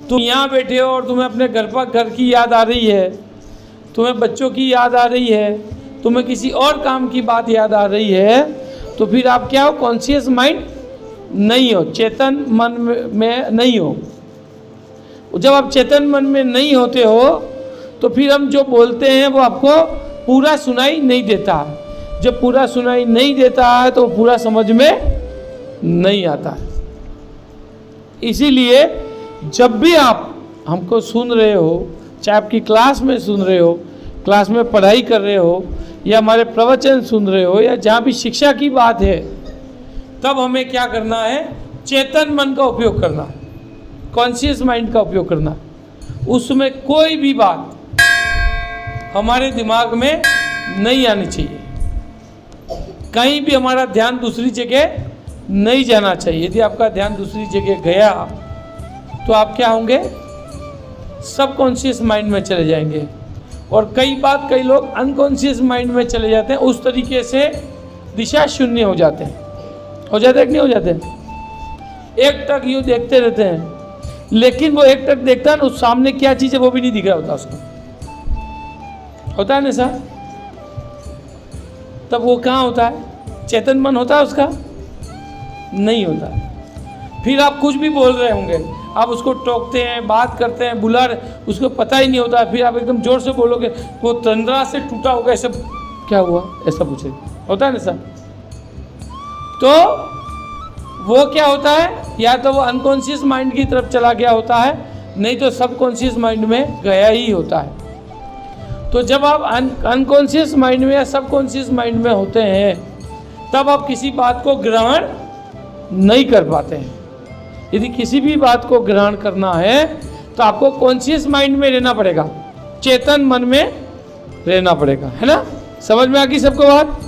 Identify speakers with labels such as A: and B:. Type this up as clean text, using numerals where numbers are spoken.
A: तुम यहाँ बैठे हो और तुम्हें अपने घर की याद आ रही है, तुम्हें बच्चों की याद आ रही है, तुम्हें किसी और काम की बात याद आ रही है, तो फिर आप क्या हो? कॉन्शियस माइंड नहीं हो, चेतन मन में नहीं हो। जब आप चेतन मन में नहीं होते हो तो फिर हम जो बोलते हैं वो आपको पूरा सुनाई नहीं देता। जब पूरा सुनाई नहीं देता है तो पूरा समझ में नहीं आता है। इसीलिए जब भी आप हमको सुन रहे हो, चाहे आपकी क्लास में सुन रहे हो, क्लास में पढ़ाई कर रहे हो, या हमारे प्रवचन सुन रहे हो, या जहाँ भी शिक्षा की बात है, तब हमें क्या करना है? चेतन मन का उपयोग करना, कॉन्शियस माइंड का उपयोग करना। उसमें कोई भी बात हमारे दिमाग में नहीं आनी चाहिए, कहीं भी हमारा ध्यान दूसरी जगह नहीं जाना चाहिए। यदि आपका ध्यान दूसरी जगह गया तो आप क्या होंगे? सबकॉन्शियस माइंड में चले जाएंगे। और कई लोग अनकॉन्शियस माइंड में चले जाते हैं, उस तरीके से दिशा शून्य हो जाते हैं। हो जाते हैं कि नहीं हो जाते? एक टक यूँ देखते रहते हैं, लेकिन वो एक टक देखता है ना, उस सामने क्या चीज़ है वो भी नहीं दिख रहा होता उसको। होता है ना सर? तब वो कहाँ होता है? चेतन मन होता है उसका? नहीं होता। फिर आप कुछ भी बोल रहे होंगे, आप उसको टोकते हैं, बात करते हैं, बुला रहे, उसको पता ही नहीं होता। फिर आप एकदम जोर से बोलोगे, वो तंद्रा से टूटा होगा, ऐसा क्या हुआ, ऐसा पूछे, होता है ना सर? तो वो क्या होता है? या तो वो अनकॉन्शियस माइंड की तरफ चला गया होता है, नहीं तो सबकॉन्शियस माइंड में गया ही होता है। तो जब आप अनकॉन्शियस माइंड में या सबकॉन्शियस माइंड में होते हैं, तब आप किसी बात को ग्रहण नहीं कर पाते हैं। यदि किसी भी बात को ग्रहण करना है तो आपको कॉन्शियस माइंड में रहना पड़ेगा, चेतन मन में रहना पड़ेगा, है ना? समझ में आ गई सबको बात?